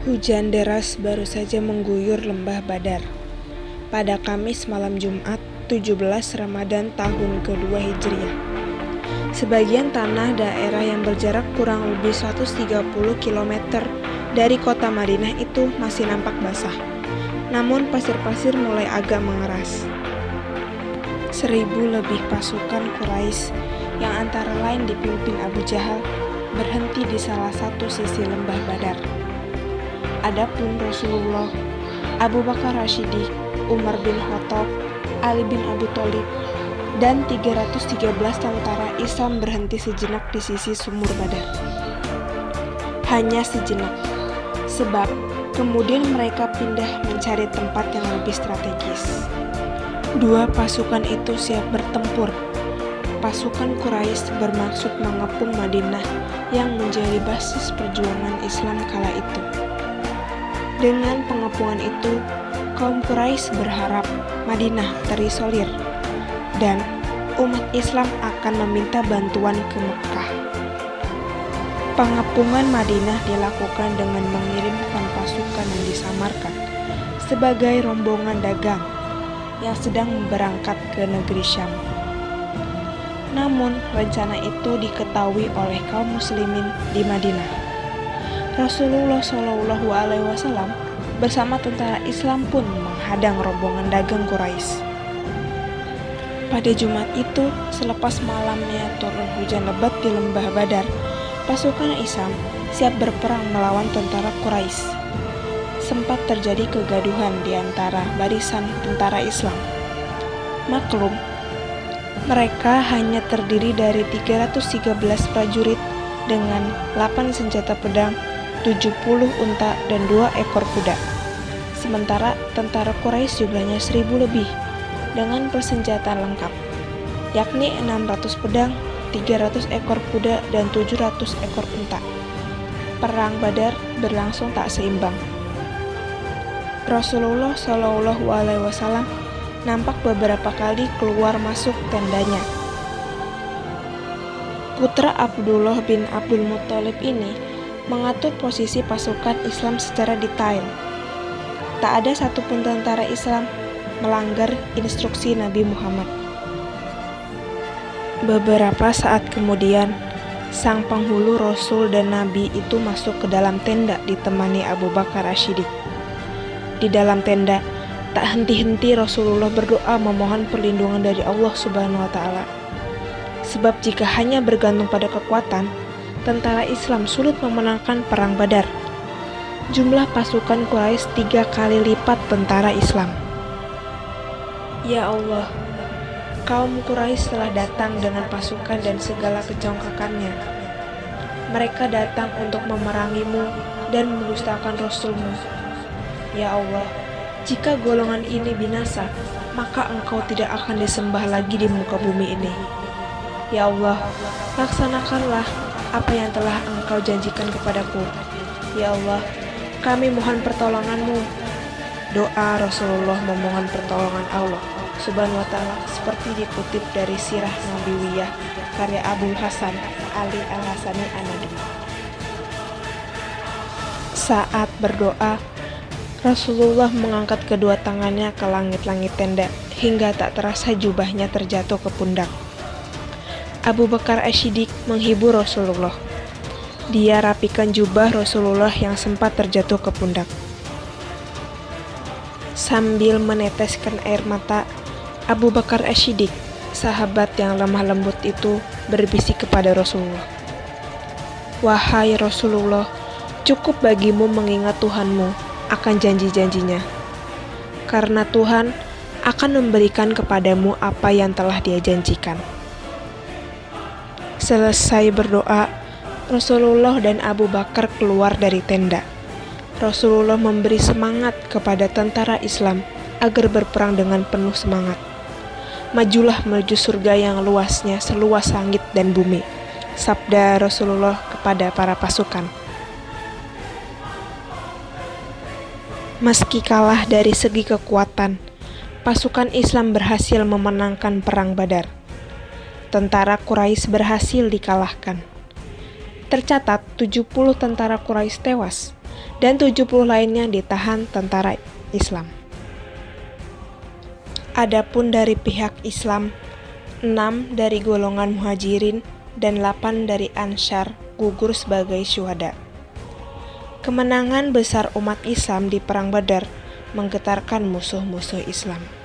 Hujan deras baru saja mengguyur lembah Badar pada Kamis malam Jumat 17 Ramadan tahun kedua Hijriah. Sebagian tanah daerah yang berjarak kurang lebih 130 km dari kota Madinah itu masih nampak basah. Namun pasir-pasir mulai agak mengeras. 1.000 lebih pasukan Quraisy yang antara lain dipimpin Abu Jahal berhenti di salah satu sisi lembah Badar. Adapun Rasulullah, Abu Bakar As-Siddiq, Umar bin Khattab, Ali bin Abi Thalib, dan 313 tentara Islam berhenti sejenak di sisi sumur Badar. Hanya sejenak, sebab kemudian mereka pindah mencari tempat yang lebih strategis. Dua pasukan itu siap bertempur. Pasukan Quraisy bermaksud mengepung Madinah yang menjadi basis perjuangan Islam kala itu. Dengan pengepungan itu, kaum Quraisy berharap Madinah terisolir dan umat Islam akan meminta bantuan ke Mekkah. Pengepungan Madinah dilakukan dengan mengirimkan pasukan yang disamarkan sebagai rombongan dagang yang sedang berangkat ke negeri Syam. Namun, rencana itu diketahui oleh kaum muslimin di Madinah. Rasulullah SAW bersama tentara Islam pun menghadang rombongan dagang Quraisy. Pada Jumat itu, selepas malamnya turun hujan lebat di lembah Badar, pasukan Islam siap berperang melawan tentara Quraisy. Sempat terjadi kegaduhan di antara barisan tentara Islam. Maklum, mereka hanya terdiri dari 313 prajurit dengan 8 senjata pedang, 70 unta, dan 2 ekor kuda. Sementara tentara Quraisy jumlahnya 1.000 lebih dengan persenjataan lengkap, yakni 600 pedang, 300 ekor kuda, dan 700 ekor unta. Perang Badar berlangsung tak seimbang. Rasulullah SAW nampak beberapa kali keluar masuk tendanya. Putra Abdullah bin Abdul Muthalib ini mengatur posisi pasukan Islam secara detail. Tak ada satupun tentara Islam melanggar instruksi Nabi Muhammad. Beberapa saat kemudian, sang penghulu Rasul dan Nabi itu masuk ke dalam tenda ditemani Abu Bakar As-Siddiq. Di dalam tenda, tak henti-henti Rasulullah berdoa memohon perlindungan dari Allah Subhanahu wa Ta'ala. Sebab jika hanya bergantung pada kekuatan, tentara Islam sulit memenangkan perang Badar. Jumlah pasukan Quraisy 3 kali lipat tentara Islam. Ya Allah, kaum Quraisy telah datang dengan pasukan dan segala kecongkakannya. Mereka datang untuk memerangimu dan mendustakan Rasul-Mu. Ya Allah, jika golongan ini binasa, maka Engkau tidak akan disembah lagi di muka bumi ini. Ya Allah, laksanakanlah apa yang telah Engkau janjikan kepadaku. Ya Allah, kami mohon pertolongan-Mu. Doa Rasulullah memohon pertolongan Allah Subhanahu wa Ta'ala seperti dikutip dari Sirah Nabawiyah karya Abu Hasan Ali Al-Hasani An-Nadwi. Saat berdoa, Rasulullah mengangkat kedua tangannya ke langit-langit tenda hingga tak terasa jubahnya terjatuh ke pundak. Abu Bakar As-Siddiq menghibur Rasulullah. Dia rapikan jubah Rasulullah yang sempat terjatuh ke pundak. Sambil meneteskan air mata, Abu Bakar As-Siddiq, sahabat yang lemah lembut itu, berbisik kepada Rasulullah. Wahai Rasulullah, cukup bagimu mengingat Tuhanmu akan janji-janjinya, karena Tuhan akan memberikan kepadamu apa yang telah Dia janjikan. Selesai berdoa, Rasulullah dan Abu Bakar keluar dari tenda. Rasulullah memberi semangat kepada tentara Islam agar berperang dengan penuh semangat. Majulah menuju surga yang luasnya seluas langit dan bumi, sabda Rasulullah kepada para pasukan. Meski kalah dari segi kekuatan, pasukan Islam berhasil memenangkan perang Badar. Tentara Quraisy berhasil dikalahkan. Tercatat 70 tentara Quraisy tewas dan 70 lainnya ditahan tentara Islam. Adapun dari pihak Islam, 6 dari golongan Muhajirin dan 8 dari Ansyar gugur sebagai syuhada. Kemenangan besar umat Islam di Perang Badar menggetarkan musuh-musuh Islam.